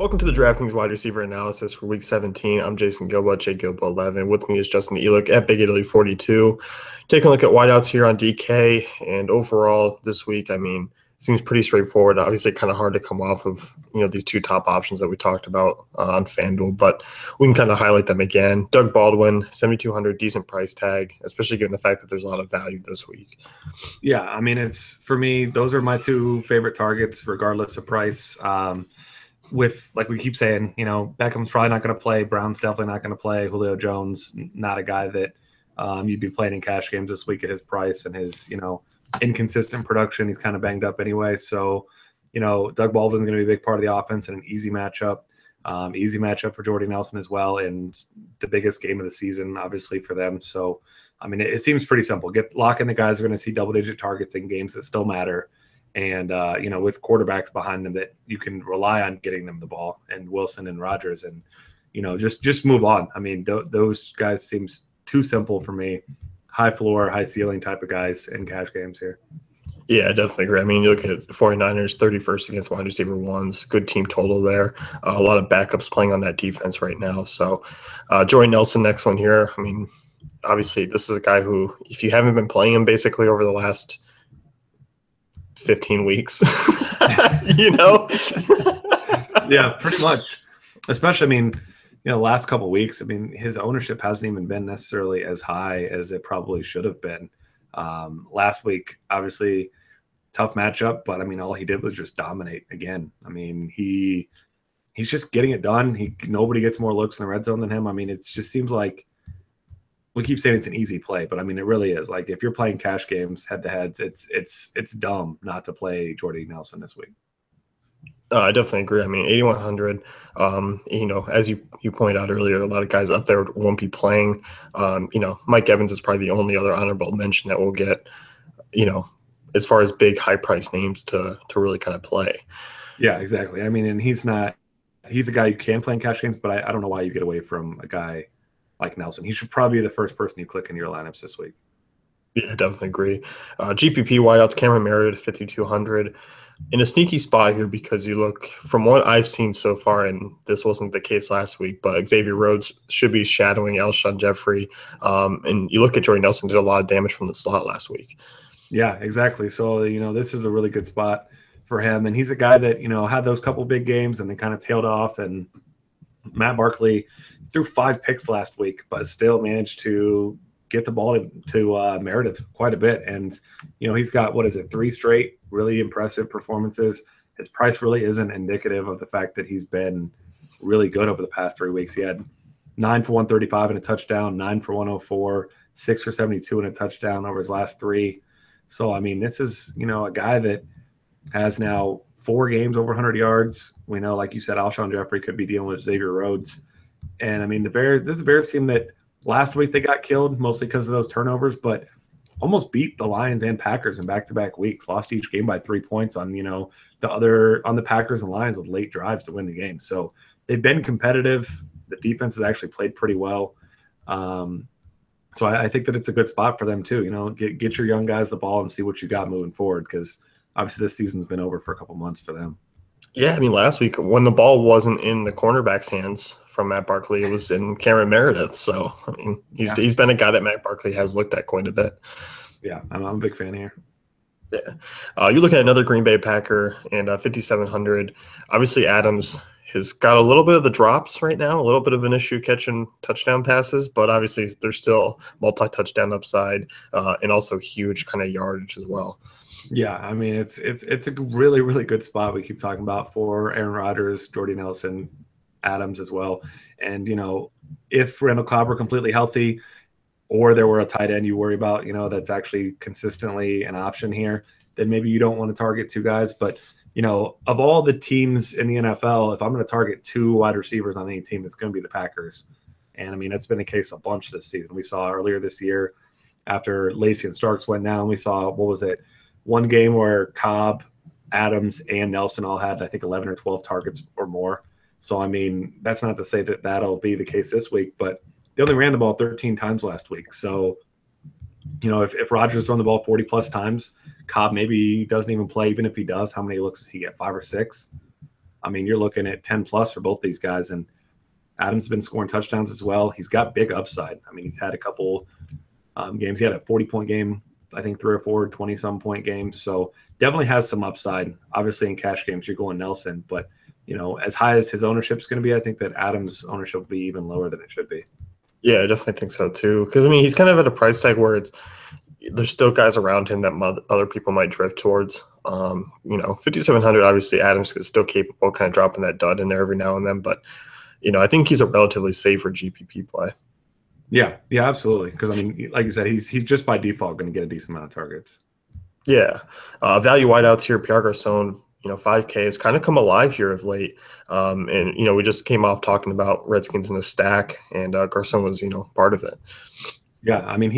Welcome to the DraftKings wide receiver analysis for Week 17. I'm Jason Gilba, JGilba11. With me is Justin Elick at Big Italy 42. Taking a look at wideouts here on DK, and overall this week, seems pretty straightforward. Obviously, kind of hard to come off of these two top options that we talked about on FanDuel, but we can kind of highlight them again. Doug Baldwin, 7,200, decent price tag, especially given the fact that there's a lot of value this week. Yeah, it's for me, those are my two favorite targets, regardless of price. With, like we keep saying, Beckham's probably not going to play. Brown's definitely not going to play. Julio Jones, not a guy that you'd be playing in cash games this week at his price and his, inconsistent production. He's kind of banged up anyway. So, Doug Baldwin's going to be a big part of the offense and an easy matchup. Easy matchup for Jordy Nelson as well, and the biggest game of the season, obviously, for them. So, it seems pretty simple. Lock in the guys who are going to see double-digit targets in games that still matter. And, with quarterbacks behind them that you can rely on getting them the ball, and Wilson and Rodgers, and, just move on. Those guys seems too simple for me. High floor, high ceiling type of guys in cash games here. Yeah, I definitely agree. You look at the 49ers, 31st against wide receiver ones, good team total there. A lot of backups playing on that defense right now. So Jordy Nelson, next one here. Obviously, this is a guy who, if you haven't been playing him basically over the last 15 weeks, Yeah, pretty much. Especially, last couple of weeks, his ownership hasn't even been necessarily as high as it probably should have been. Last week, obviously, tough matchup, but all he did was just dominate again. He's just getting it done. Nobody gets more looks in the red zone than him. It just seems like we keep saying it's an easy play, but it really is. Like, if you're playing cash games head to heads, it's dumb not to play Jordy Nelson this week. I definitely agree. 8,100, as you pointed out earlier, a lot of guys up there won't be playing. Mike Evans is probably the only other honorable mention that will get, as far as big high price names to really kind of play. Yeah, exactly. And he's a guy you can play in cash games, but I don't know why you get away from a guy like Nelson. He should probably be the first person you click in your lineups this week. Yeah, I definitely agree. GPP wideouts, Cameron Meredith, 5,200. In a sneaky spot here, because you look from what I've seen so far, and this wasn't the case last week, but Xavier Rhodes should be shadowing Alshon Jeffrey. And you look at Jordy Nelson, did a lot of damage from the slot last week. Yeah, exactly. So, this is a really good spot for him. And he's a guy that, had those couple big games and then kind of tailed off. And Matt Barkley threw 5 picks last week, but still managed to get the ball to Meredith quite a bit. And, he's got, 3 straight really impressive performances. His price really isn't indicative of the fact that he's been really good over the past 3 weeks. He had 9 for 135 and a touchdown, 9 for 104, 6 for 72 and a touchdown over his last 3. So, this is, a guy that has now 4 games over 100 yards. We know, like you said, Alshon Jeffrey could be dealing with Xavier Rhodes. And, this is a Bears team that last week they got killed mostly because of those turnovers, but almost beat the Lions and Packers in back-to-back weeks, lost each game by 3 points on, on the Packers and Lions with late drives to win the game. So they've been competitive. The defense has actually played pretty well. So I think that it's a good spot for them too. Get your young guys the ball and see what you got moving forward, because obviously this season's been over for a couple months for them. Yeah, last week when the ball wasn't in the cornerback's hands from Matt Barkley, it was in Cameron Meredith. So, he's been a guy that Matt Barkley has looked at quite a bit. Yeah, I'm a big fan here. Yeah. You're looking at another Green Bay Packer and 5,700. Obviously, Adams has got a little bit of the drops right now, a little bit of an issue catching touchdown passes, but obviously there's still multi-touchdown upside and also huge kind of yardage as well. Yeah, it's a really, really good spot we keep talking about for Aaron Rodgers, Jordy Nelson, Adams as well. And, if Randall Cobb were completely healthy or there were a tight end you worry about, that's actually consistently an option here, then maybe you don't want to target 2 guys. But, of all the teams in the NFL, if I'm going to target 2 wide receivers on any team, it's going to be the Packers. And, that's been the case a bunch this season. We saw earlier this year after Lacey and Starks went down, we saw, one game where Cobb, Adams, and Nelson all had, I think, 11 or 12 targets or more. So, that's not to say that that'll be the case this week, but they only ran the ball 13 times last week. So, if Rodgers run the ball 40-plus times, Cobb maybe doesn't even play. Even if he does, how many looks does he get, 5 or 6? I mean, you're looking at 10 plus for both these guys, and Adams has been scoring touchdowns as well. He's got big upside. I mean, he's had a couple games. He had a 40-point game, I think 3 or 4 20-some point games. So definitely has some upside. Obviously, in cash games, you're going Nelson, but as high as his ownership is going to be, I think that Adams' ownership will be even lower than it should be. Yeah, I definitely think so too. Because I mean, he's kind of at a price tag where there's still guys around him that other people might drift towards. 5,700. Obviously, Adams is still capable, of kind of dropping that dud in there every now and then. But I think he's a relatively safer GPP play. Yeah, absolutely. Because I mean, like you said, he's just by default going to get a decent amount of targets. Yeah, value wideouts here. Pierre Garcon, 5K has kind of come alive here of late. And we just came off talking about Redskins in a stack, and Garcon was part of it. Yeah, I mean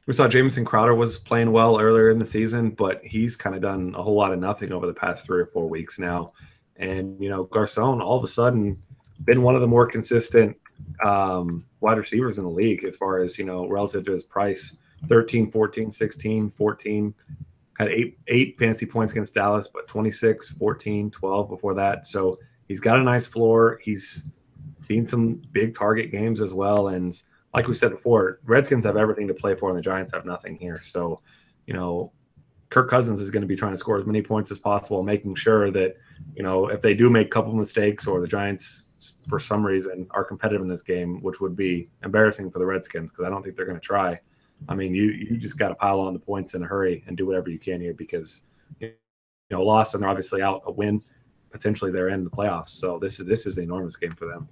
we saw Jamison Crowder was playing well earlier in the season, but he's kind of done a whole lot of nothing over the past 3 or 4 weeks now. And Garcon all of a sudden been one of the more consistent wide receivers in the league as far as relative to his price. 13, 14, 16, 14. Had eight fantasy points against Dallas, but 26, 14, 12 before that. So he's got a nice floor. He's seen some big target games as well. And like we said before, Redskins have everything to play for, and the Giants have nothing here. So, Kirk Cousins is going to be trying to score as many points as possible, making sure that, if they do make a couple mistakes or the Giants, for some reason, are competitive in this game, which would be embarrassing for the Redskins because I don't think they're going to try. I mean, you just got to pile on the points in a hurry and do whatever you can here because, a loss and they're obviously out. A win, potentially they're in the playoffs. So this is an enormous game for them.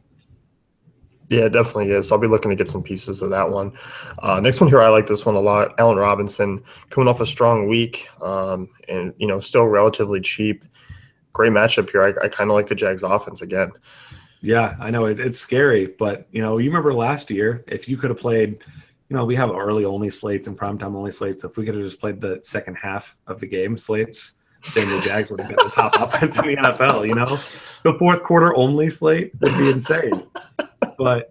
Yeah, it definitely is. I'll be looking to get some pieces of that one. Next one here, I like this one a lot. Allen Robinson coming off a strong week, and still relatively cheap. Great matchup here. I kind of like the Jags offense again. Yeah, I know it's scary, but you remember last year if you could have played. We have early only slates and primetime only slates. If we could have just played the second half of the game slates, then the Jags would have been the top offense in the NFL. The fourth quarter only slate would be insane. But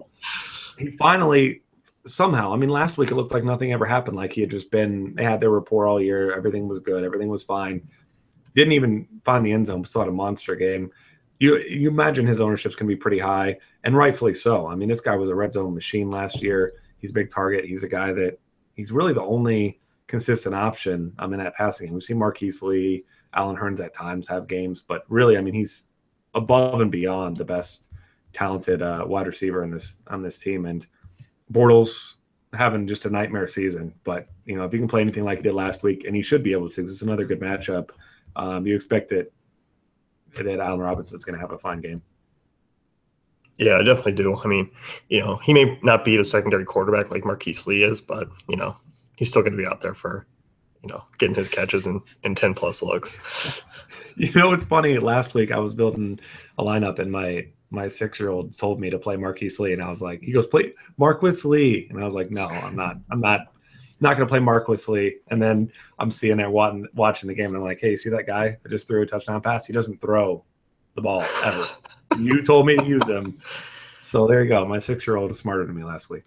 he finally somehow, I mean, last week it looked like nothing ever happened. Like he had just been, they had their rapport all year. Everything was good. Everything was fine. Didn't even find the end zone. Saw a monster game. You imagine his ownership's going to be pretty high, and rightfully so. I mean, this guy was a red zone machine last year. He's a big target. He's a guy that he's really the only consistent option in that passing game. We've seen Marquise Lee, Allen Hurns at times have games, but really, I mean, he's above and beyond the best talented wide receiver on this team. And Bortles having just a nightmare season. But, if he can play anything like he did last week, and he should be able to, because it's another good matchup, you expect that Allen Robinson's going to have a fine game. Yeah, I definitely do. I mean, he may not be the secondary quarterback like Marquise Lee is, but, he's still going to be out there for, getting his catches in 10-plus looks. It's funny. Last week I was building a lineup, and my 6-year-old told me to play Marquise Lee, and I was like, he goes, play Marquise Lee. And I was like, no, I'm not going to play Marquise Lee. And then I'm seeing there watching the game, and I'm like, hey, see that guy that just threw a touchdown pass? He doesn't throw the ball ever. You told me to use him. So there you go. My 6-year-old is smarter than me last week.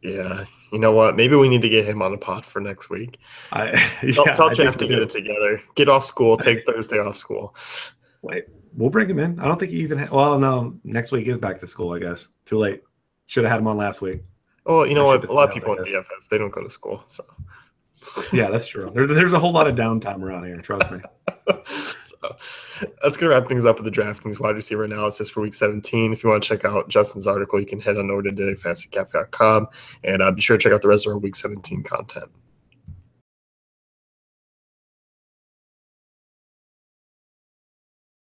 Yeah. You know what? Maybe we need to get him on a pod for next week. Tell Jeff to get it together. Get off school. Take Thursday off school. Wait, we'll bring him in. I don't think he even well, no, next week is back to school, I guess. Too late. Should have had him on last week. Well, you know what? A lot of people in DFS, they don't go to school. So yeah, that's true. There's a whole lot of downtime around here. Trust me. So that's going to wrap things up with the DraftKings wide receiver analysis for Week 17. If you want to check out Justin's article, you can head on over to dailyfantasycafe.com and be sure to check out the rest of our Week 17 content.